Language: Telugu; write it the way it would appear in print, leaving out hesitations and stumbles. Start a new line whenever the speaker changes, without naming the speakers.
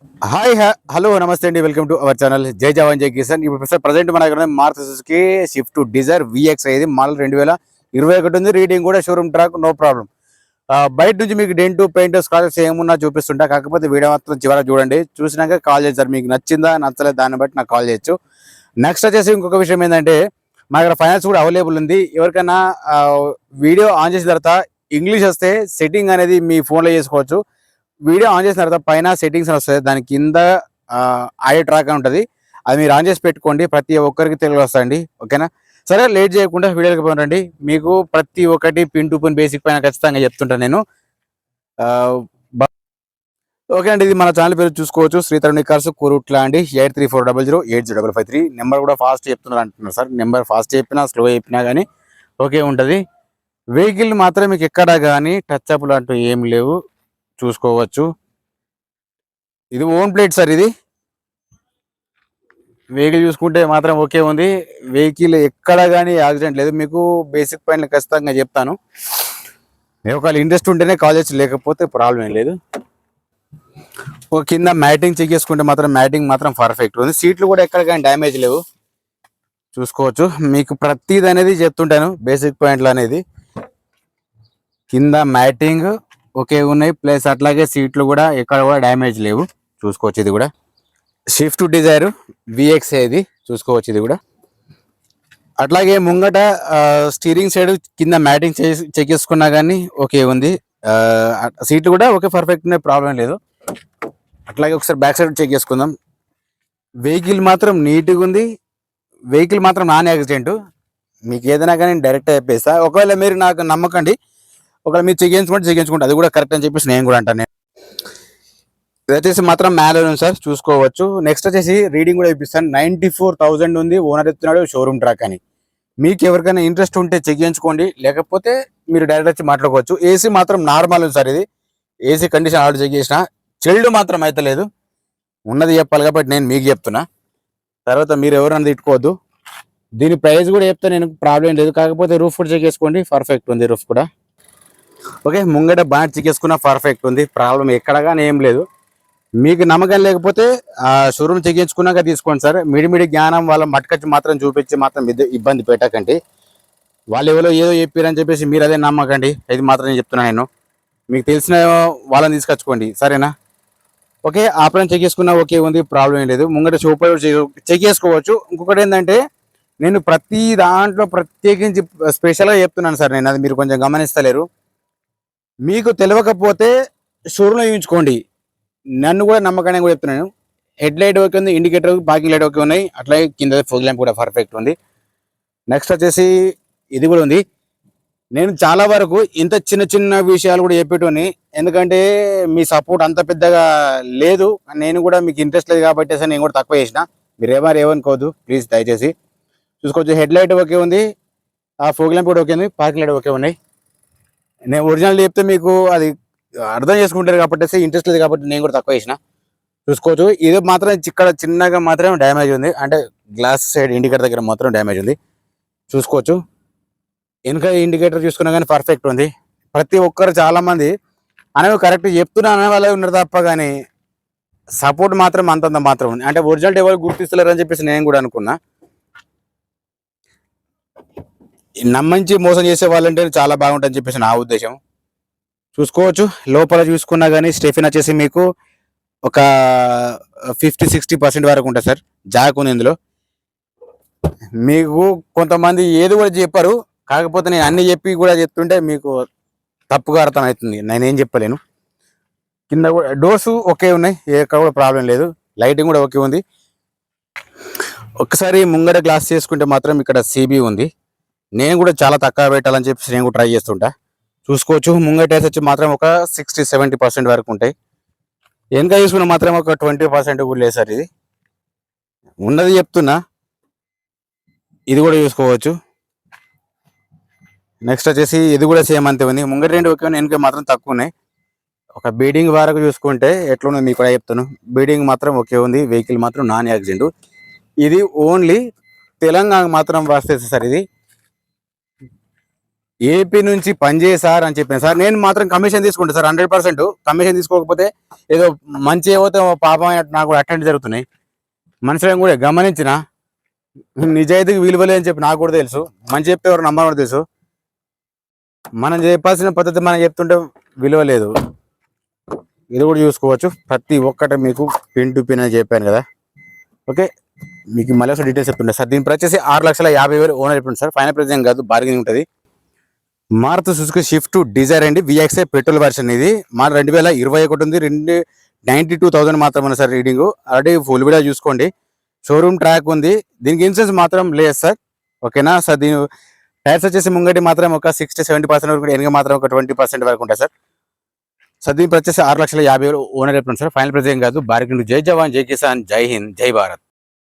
హాయ్ హలో నమస్తే అండి, వెల్కమ్ టు అవర్ ఛానల్ జై జవాన్ జై కిసాన్. ఇప్పుడు ప్రజెంట్ మన దగ్గర Maruti Suzuki Swift Dzire VX అయ్యేది మళ్ళీ 2021 ఉంది. రీడింగ్ కూడా షోరూమ్ ట్రాక్, నో ప్రాబ్లం. బయట నుంచి మీకు డెంటు పెయింట్ స్క్రాచెస్ ఏమున్నా చూపిస్తుంటా. కాకపోతే వీడియో మాత్రం చివరికి చూడండి, చూసినాక కాల్ చేస్తారు. మీకు నచ్చిందా నచ్చలేదు దాన్ని బట్టి నాకు కాల్ చేయొచ్చు. నెక్స్ట్ వచ్చేసి ఇంకొక విషయం ఏంటంటే, మా దగ్గర ఫైనాన్స్ కూడా అవైలబుల్ ఉంది. ఎవరికైనా వీడియో ఆన్ చేసిన తర్వాత ఇంగ్లీష్ వస్తే సెట్టింగ్ అనేది మీ ఫోన్లో చేసుకోవచ్చు. వీడియో ఆన్ చేసిన తర్వాత పైన సెట్టింగ్స్ అని వస్తుంది, దాని కింద ఆడియో ట్రాక్ అని ఉంటుంది. అది మీరు ఆన్ చేసి పెట్టుకోండి, ప్రతి ఒక్కరికి తెలుగు వస్తాయండి. ఓకేనా? సరే, లేట్ చేయకుండా వీడియోకి పోనండి. మీకు ప్రతి ఒక్కటి పిన్ టు పిన్ బేసిక్ పైన ఖచ్చితంగా చెప్తుంటాను నేను. ఓకే అండి, ఇది మన ఛానల్ పేరు చూసుకోవచ్చు, శ్రీతరుణి కార్స్ కురుట్ల అండి. 8340080553. నెంబర్ కూడా ఫాస్ట్ చెప్తున్నారు అంటున్నారు సార్. నెంబర్ ఫాస్ట్ చెప్పినా స్లో చెప్పినా కానీ ఓకే ఉంటుంది. వెహికల్ మాత్రం మీకు ఎక్కడ కానీ టచ్ అప్లు అంటూ ఏం లేవు, చూసుకోవచ్చు. ఇది ఓన్ ప్లేట్ సార్. ఇది వెహికల్ చూసుకుంటే మాత్రం ఓకే ఉంది. వెహికల్ ఎక్కడ కానీ యాక్సిడెంట్ లేదు. మీకు బేసిక్ పాయింట్లు ఖచ్చితంగా చెప్తాను. ఒకవేళ ఇంట్రెస్ట్ ఉంటేనే కాల్ చేయొచ్చు, లేకపోతే ప్రాబ్లం ఏం లేదు. ఒక కింద మ్యాటింగ్ చెక్ చేసుకుంటే మాత్రం మ్యాటింగ్ మాత్రం పర్ఫెక్ట్ ఉంది. సీట్లు కూడా ఎక్కడ కానీ డ్యామేజ్ లేవు, చూసుకోవచ్చు. మీకు ప్రతిది అనేది చెప్తుంటాను, బేసిక్ పాయింట్లు అనేది. కింద మ్యాటింగ్ ఓకే ఉన్నాయి, ప్లస్ అట్లాగే సీట్లు కూడా ఎక్కడ కూడా డ్యామేజ్ లేవు, చూసుకోవచ్చు. ఇది కూడా స్విఫ్ట్ డిజైర్ విఎక్స్ ఇది, చూసుకోవచ్చు. ఇది కూడా అట్లాగే ముంగట స్టీరింగ్ సైడ్ కింద మ్యాటింగ్ చెక్ చేసుకున్నా కానీ ఓకే ఉంది. సీట్లు కూడా ఓకే పర్ఫెక్ట్ ఉన్నాయి, ప్రాబ్లం లేదు. అట్లాగే ఒకసారి బ్యాక్ సైడ్ చెక్ చేసుకుందాం. వెహికల్ మాత్రం నీట్గా ఉంది. వెహికల్ మాత్రం నాన్ యాక్సిడెంట్. మీకు ఏదైనా కానీ డైరెక్ట్ చెప్పేస్తా. ఒకవేళ మీరు నాకు నమ్మకండి, ఒకవేళ మీరు చెక్ చేయించుకుంటే అది కూడా కరెక్ట్ అని చెప్పేసి నేను కూడా అంటాను. ఇది వచ్చేసి మాత్రం మ్యానువల్ ఉంది సార్, చూసుకోవచ్చు. నెక్స్ట్ వచ్చేసి రీడింగ్ కూడా ఇప్పిస్తాను. 94,000 ఉంది. ఓనర్ ఎత్తున్నాడు షోరూమ్ ట్రాక్ అని. మీకు ఎవరికైనా ఇంట్రెస్ట్ ఉంటే చెక్ చేయించుకోండి, లేకపోతే మీరు డైరెక్ట్ వచ్చి మాట్లాడుకోవచ్చు. ఏసీ మాత్రం నార్మల్ ఉంది సార్. ఇది ఏసీ కండిషన్ ఆర్డర్ చెక్ చేసిన, చిల్డ్ మాత్రం అయితే లేదు. ఉన్నది చెప్పాలి కాబట్టి నేను మీకు చెప్తున్నా. తర్వాత మీరు ఎవరైనా తిట్టుకోవద్దు. దీని ప్రైస్ కూడా చెప్తే నేను, ప్రాబ్లం లేదు. కాకపోతే రూఫ్ కూడా చెక్ చేసుకోండి, పర్ఫెక్ట్ ఉంది రూఫ్ కూడా. ఓకే, ముంగట బాగా చెక్ చేసుకున్నా పర్ఫెక్ట్ ఉంది, ప్రాబ్లం ఎక్కడ కానీ ఏం లేదు. మీకు నమ్మకం లేకపోతే షోరూమ్ చెక్ చేసుకున్నాక తీసుకోండి సార్. మిడిమిడి జ్ఞానం వాళ్ళ మట్టుకొచ్చి మాత్రం చూపించి మాత్రం ఇబ్బంది పెట్టకండి. వాళ్ళు ఎవరో ఏదో చెప్పారని చెప్పేసి మీరు అదే నమ్మకండి. ఇది మాత్రం నేను చెప్తున్నా. నేను మీకు తెలిసిన వాళ్ళని తీసుకొచ్చుకోండి, సరేనా? ఓకే, ఆపరేషన్ చెక్ చేసుకున్నా ఓకే ఉంది, ప్రాబ్లం ఏం లేదు. ముంగట సూపర్ చెక్ చేసుకోవచ్చు. ఇంకొకటి ఏంటంటే, నేను ప్రతి దాంట్లో ప్రత్యేకించి స్పెషల్గా చెప్తున్నాను సార్ నేను. అది మీరు కొంచెం గమనిస్తలేరు. మీకు తెలియకపోతే షోరూమ్లో చూపించుకోండి. నన్ను కూడా నమ్మకాన్ని కూడా చెప్తున్నాను. హెడ్ లైట్ ఓకే ఉంది, ఇండికేటర్ పార్కింగ్ లైట్ ఓకే ఉన్నాయి, అట్లాగే కింద ఫోగ్ ల్యాంప్ కూడా పర్ఫెక్ట్ ఉంది. నెక్స్ట్ వచ్చేసి ఇది కూడా ఉంది. నేను చాలా వరకు ఇంత చిన్న చిన్న విషయాలు కూడా చెప్పేటోని, ఎందుకంటే మీ సపోర్ట్ అంత పెద్దగా లేదు. నేను కూడా మీకు ఇంట్రెస్ట్ లేదు కాబట్టి సార్ నేను కూడా తక్కువ చేసిన. మీరు ఏమనుకోవద్దు ప్లీజ్, దయచేసి. చూసుకోవచ్చు. హెడ్ లైట్ ఓకే ఉంది, ఆ ఫోగ్ ల్యాంప్ కూడా ఓకే ఉంది, పార్కింగ్ లైట్ ఓకే ఉన్నాయి. నేను ఒరిజినల్ చెప్తే మీకు అది అర్థం చేసుకుంటారు కాబట్టి ఇంట్రెస్ట్ లేదు కాబట్టి నేను కూడా తక్కువ చేసిన, చూసుకోవచ్చు. ఇది మాత్రం ఇక్కడ చిన్నగా మాత్రం డ్యామేజ్ ఉంది, అంటే గ్లాస్ సైడ్ ఇండికేటర్ దగ్గర మాత్రం డ్యామేజ్ ఉంది, చూసుకోవచ్చు. వెనుక ఇండికేటర్ చూసుకున్నా కానీ పర్ఫెక్ట్ ఉంది. ప్రతి ఒక్కరు చాలా మంది అనేవి కరెక్ట్ చెప్తున్నా అనే వాళ్ళే ఉన్నారు తప్ప, కానీ సపోర్ట్ మాత్రం అంతంత మాత్రం ఉంది. అంటే ఒరిజినల్ ఎవరు గుర్తిస్తలేరు అని చెప్పేసి నేను కూడా అనుకున్నా. నమ్మించి మోసం చేసే వాళ్ళంటే చాలా బాగుంటుందని చెప్పేసి నా ఉద్దేశం, చూసుకోవచ్చు. లోపల చూసుకున్నా కానీ స్టెఫిన్ వచ్చేసి మీకు ఒక 50-60% వరకు ఉంటుంది సార్. జాక్ ఉంది ఇందులో. మీకు కొంతమంది ఏది కూడా చెప్పారు, కాకపోతే నేను అన్ని చెప్పి కూడా చెప్తుంటే మీకు తప్పుగా అర్థమవుతుంది, నేనేం చెప్పలేను. కింద కూడా డోర్స్ ఓకే ఉన్నాయి, ఎక్కడ కూడా ప్రాబ్లం లేదు. లైటింగ్ కూడా ఓకే ఉంది. ఒక్కసారి ముంగడ గ్లాస్ చేసుకుంటే మాత్రం ఇక్కడ సిబి ఉంది. నేను కూడా చాలా తక్కువ పెట్టాలని చెప్పేసి నేను కూడా ట్రై చేస్తుంటా, చూసుకోవచ్చు. ముంగట వచ్చి మాత్రం ఒక 60-70% వరకు ఉంటాయి. వెనక చూసుకున్న మాత్రం ఒక 20% కూడా లేదు సార్. ఇది ఉన్నది చెప్తున్నా. ఇది కూడా చూసుకోవచ్చు. నెక్స్ట్ వచ్చేసి ఇది కూడా సేమ్ అంతే ఉంది. ముంగట రెండు ఓకే ఉన్నాయి, వెనక మాత్రం తక్కువ ఉన్నాయి. ఒక బీడింగ్ వరకు చూసుకుంటే ఎట్లున్నది మీకు కూడా చెప్తాను. బీడింగ్ మాత్రం ఓకే ఉంది. వెహికల్ మాత్రం నాన్ యాక్సిడెంట్. ఇది ఓన్లీ తెలంగాణ మాత్రం వస్తుంది సార్. ఇది ఏపీ నుంచి పనిచేయ సార్ అని చెప్పాను సార్. నేను మాత్రం కమిషన్ తీసుకుంటాను సార్, 100%. కమిషన్ తీసుకోకపోతే ఏదో మంచి ఏవైతే పాపం నాకు కూడా అటెండ్ జరుగుతున్నాయి. మనుషులను కూడా గమనించిన నిజాయితీకి విలువలే అని చెప్పి నాకు కూడా తెలుసు. మంచి చెప్తే ఎవరు నమ్మని కూడా తెలుసు. మనం చెప్పాల్సిన పద్ధతి మనం చెప్తుంటే విలువ లేదు. ఇది కూడా చూసుకోవచ్చు. ప్రతి ఒక్కటి మీకు పిన్ టు పిన్ అని చెప్పాను కదా. ఓకే, మీకు మళ్ళీ ఒకసారి డీటెయిల్స్ చెప్తుండే సార్. దీని ప్రైస్ వచ్చేసి 6,50,000 ఓనర్ చెప్పింది సార్. ఫైనల్ ప్రైస్ ఏం కాదు, బార్గెనింగ్ ఉంటుంది. మారుతి సుజుకి షిఫ్ట్ డిజైర్ అండి, VXI పెట్రోల్ వర్షన్. ఇది మన 2021 ఉంది. 92,000 మాత్రమే sir reading. Already full video చూసుకోండి. షోరూమ్ ట్రాక్ ఉంది. దీనికి ఇన్సూరెన్స్ మాత్రం లేదు సార్. ఓకేనా సార్. దీని టైర్స్ వచ్చేసి ముంగటి మాత్రం ఒక 60-70% వరకు, వెనక మాత్రం ఒక 20% వరకు ఉంటాయి సార్. సార్ దీని వచ్చేసి 6,50,000 ఓనర్ చెప్తున్నాను సార్. ఫైనల్ ప్రైస్ ఏం కాదు, బార్గెనింగ్. జై జవాన్, జై కిసాన్, జై హింద్, జై భారత్.